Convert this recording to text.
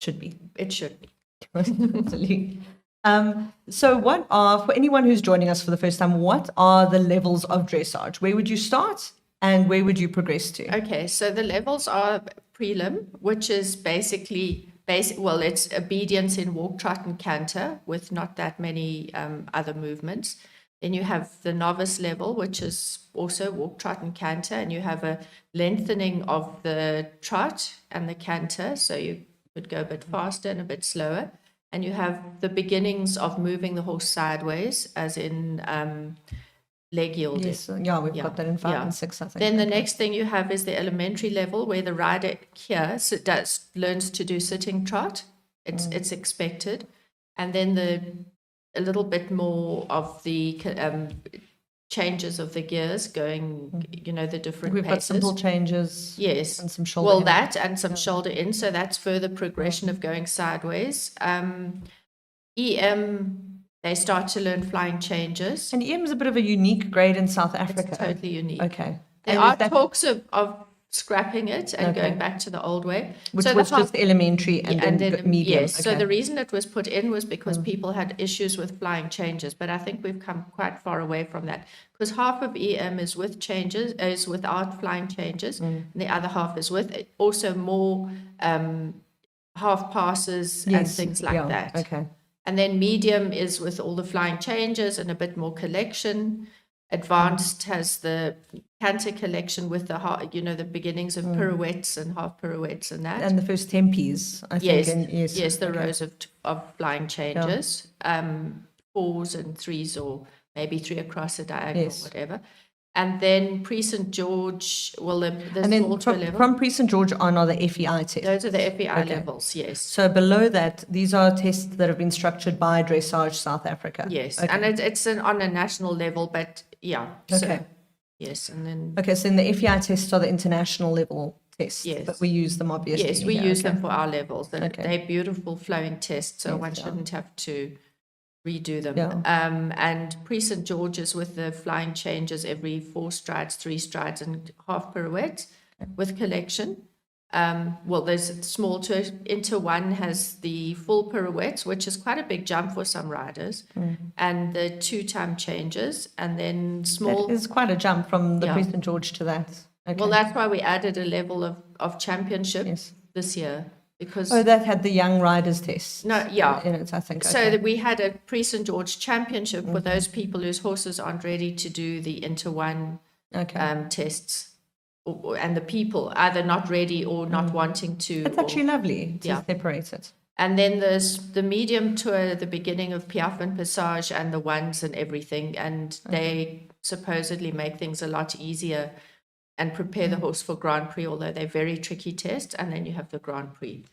should be. It should be. Absolutely. So for anyone who's joining us for the first time, what are the levels of dressage? Where would you start and where would you progress to? Okay, so the levels are prelim, which is basically it's obedience in walk, trot, and canter with not that many other movements. Then you have the novice level, which is also walk, trot, and canter, and you have a lengthening of the trot and the canter, so you would go a bit faster and a bit slower. And you have the beginnings of moving the horse sideways, as in leg yielding. Yes, yeah, we've got that in 5 and 6, I think. Then the next thing you have is the elementary level, where the rider here learns to do sitting trot. It's expected. And then a little bit more of the changes of the gears going, the different We've paces. got simple changes. Yes. And some shoulder in. And some shoulder in. So that's further progression of going sideways. EM, they start to learn flying changes. And EM is a bit of a unique grade in South Africa. It's totally unique. Okay. There are talks of scrapping it and going back to the old way. Which was just elementary and then medium. Yes, so the reason it was put in was because people had issues with flying changes, but I think we've come quite far away from that, because half of EM is without flying changes, and the other half is with also more half passes and things like that. Okay. And then medium is with all the flying changes and a bit more collection. Advanced has the canter collection with the beginnings of pirouettes and half pirouettes and that. And the first tempies, I think. Yes, the rows of flying changes, 4s and 3s, or maybe 3 across a diagonal, whatever. And then Pre-St. George, from Pre-St. George on are the FEI tests. Those are the FEI levels, yes. So below that, these are tests that have been structured by Dressage South Africa. Yes, and it's on a national level, but okay. So, yes, and then... Okay, so then the FEI tests are the international level tests, but we use them obviously. Yes, we use them for our levels. And they're beautiful flowing tests, so one shouldn't have to redo them. And Pre-St. George's with the flying changes every 4 strides, 3 strides, and half pirouettes with collection. There's small to into one has the full pirouettes, which is quite a big jump for some riders, and the 2-time changes, and then small. That is quite a jump from the Pre-St. George to that. Okay. Well, that's why we added a level of championship this year. Because that had the young riders test. In it, I think. So that we had a Pre-St. George championship for those people whose horses aren't ready to do the inter one tests, and the people either not ready or not wanting to. It's actually lovely to separate it. And then there's the medium tour, the beginning of Piaffe and Passage, and the ones and everything, and they supposedly make things a lot easier and prepare the horse for Grand Prix, although they're very tricky tests. And then you have the Grand Prix.